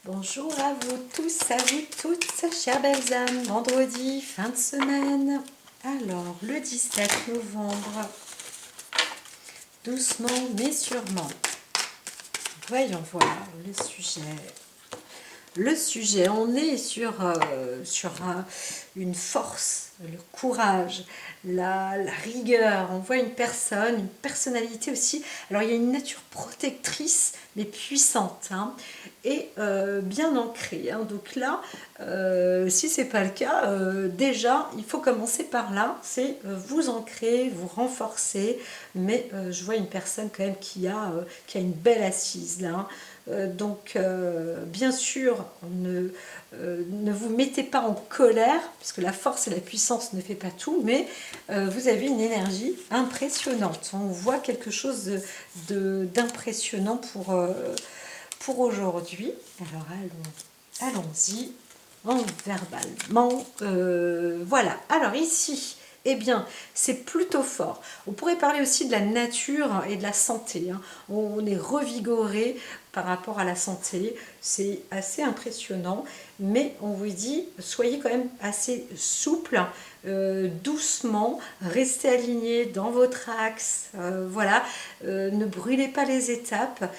Bonjour à vous tous, à vous toutes, chères belles âmes. Vendredi, fin de semaine. Alors, le 17 novembre, doucement mais sûrement. Voyons voir le sujet. Le sujet, on est sur une force, le courage, la rigueur. On voit une personne, une personnalité aussi. Alors, il y a une nature protectrice, mais puissante, hein, et bien ancrée, hein. Donc là, si c'est pas le cas, déjà, il faut commencer par là. C'est vous ancrer, vous renforcer. Mais je vois une personne quand même qui a une belle assise là, hein. Donc, bien sûr, ne vous mettez pas en colère, parce que la force et la puissance ne fait pas tout, mais vous avez une énergie impressionnante. On voit quelque chose d'impressionnant pour aujourd'hui. Alors, allons-y, verbalement. Voilà. Alors, ici, eh bien, c'est plutôt fort. On pourrait parler aussi de la nature et de la santé, hein. On est revigoré par rapport à la santé. C'est assez impressionnant. Mais on vous dit, soyez quand même assez souple, doucement, restez aligné dans votre axe. Voilà, ne brûlez pas les étapes.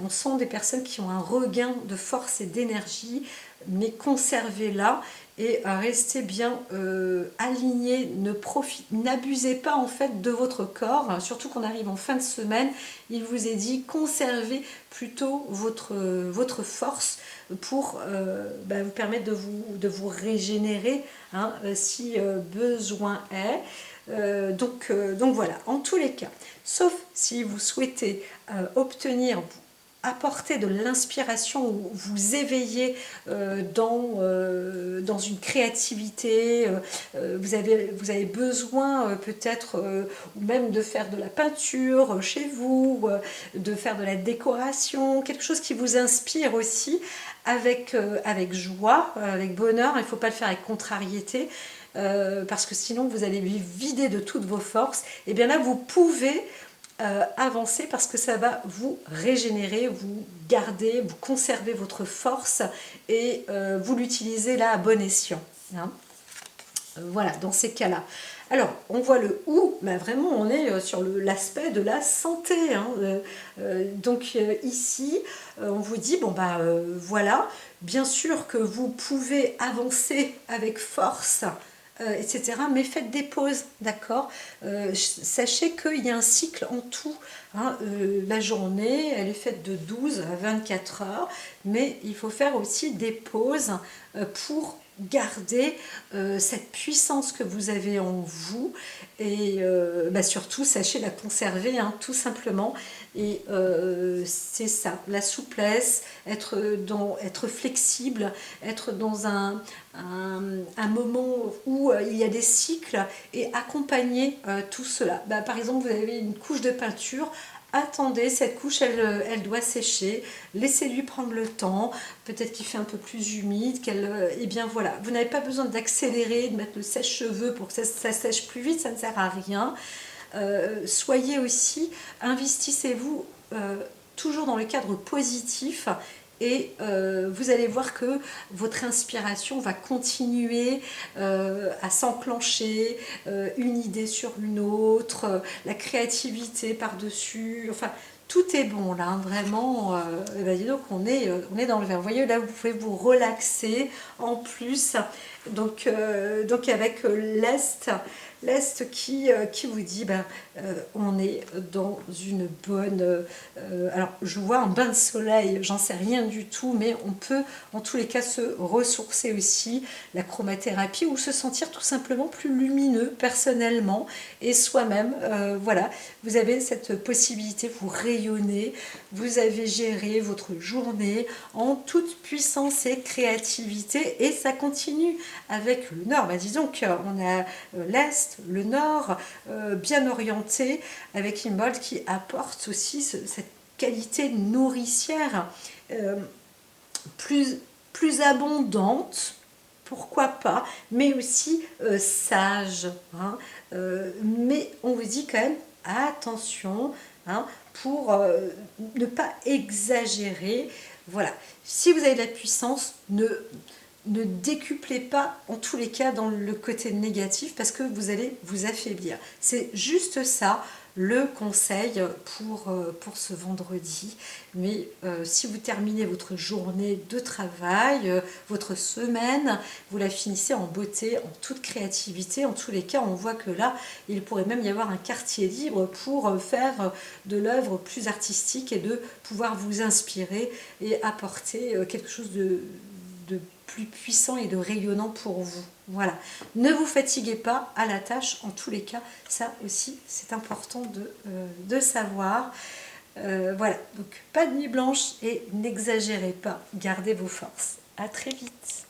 On sent des personnes qui ont un regain de force et d'énergie, mais conservez-la et restez bien aligné, n'abusez pas en fait de votre corps, surtout qu'on arrive en fin de semaine. Il vous est dit conservez plutôt votre force pour vous permettre de vous régénérer, hein, si besoin est. Donc voilà, en tous les cas, sauf si vous souhaitez obtenir, apporter de l'inspiration ou vous éveiller dans une créativité, vous avez besoin peut-être ou même de faire de la peinture chez vous, de faire de la décoration, quelque chose qui vous inspire aussi avec joie, avec bonheur. Il ne faut pas le faire avec contrariété. Parce que sinon vous allez vider de toutes vos forces. Et bien là vous pouvez avancer parce que ça va vous régénérer, vous garder, vous conserver votre force et vous l'utilisez là à bon escient, hein. Voilà, dans ces cas-là. Alors, on voit le ou, mais vraiment, on est sur l'aspect de la santé, hein. Donc ici, on vous dit, bon bah voilà, bien sûr que vous pouvez avancer avec force, etc. Mais faites des pauses, d'accord. Sachez qu'il y a un cycle en tout, hein. La journée, elle est faite de 12 à 24 heures, mais il faut faire aussi des pauses pour garder cette puissance que vous avez en vous et surtout sachez la conserver, hein, tout simplement. Et c'est ça, la souplesse, être flexible, être dans un moment où il y a des cycles et accompagner tout cela. Par exemple, vous avez une couche de peinture. Attendez, cette couche, elle doit sécher. Laissez-lui prendre le temps. Peut-être qu'il fait un peu plus humide. Et bien voilà, vous n'avez pas besoin d'accélérer, de mettre le sèche-cheveux pour que ça sèche plus vite. Ça ne sert à rien. Soyez aussi, investissez-vous toujours dans le cadre positif. Et vous allez voir que votre inspiration va continuer à s'enclencher, une idée sur une autre, la créativité par-dessus, enfin tout est bon là, hein, vraiment. Dis donc, on est dans le vert. Vous voyez, là, vous pouvez vous relaxer en plus. Donc avec l'Est qui vous dit, on est dans une bonne... alors, je vois un bain de soleil, j'en sais rien du tout, mais on peut, en tous les cas, se ressourcer aussi, la chromathérapie, ou se sentir tout simplement plus lumineux, personnellement, et soi-même. Voilà, vous avez cette possibilité, vous rayonnez, vous avez géré votre journée en toute puissance et créativité, et ça continue avec le Nord. Disons qu'on a l'Est, le Nord, bien orienté, avec Imbolc qui apporte aussi cette qualité nourricière plus abondante, pourquoi pas, mais aussi sage, hein. Mais on vous dit quand même attention, hein, pour ne pas exagérer. Voilà, si vous avez de la puissance, ne décuplez pas en tous les cas dans le côté négatif parce que vous allez vous affaiblir. C'est juste ça le conseil pour ce vendredi. Mais si vous terminez votre journée de travail, votre semaine, vous la finissez en beauté, en toute créativité. En tous les cas, on voit que là, il pourrait même y avoir un quartier libre pour faire de l'œuvre plus artistique et de pouvoir vous inspirer et apporter quelque chose de plus puissant et de rayonnant pour vous. Voilà. Ne vous fatiguez pas à la tâche, en tous les cas. Ça aussi, c'est important de savoir. Voilà. Donc, pas de nuit blanche et n'exagérez pas. Gardez vos forces. À très vite.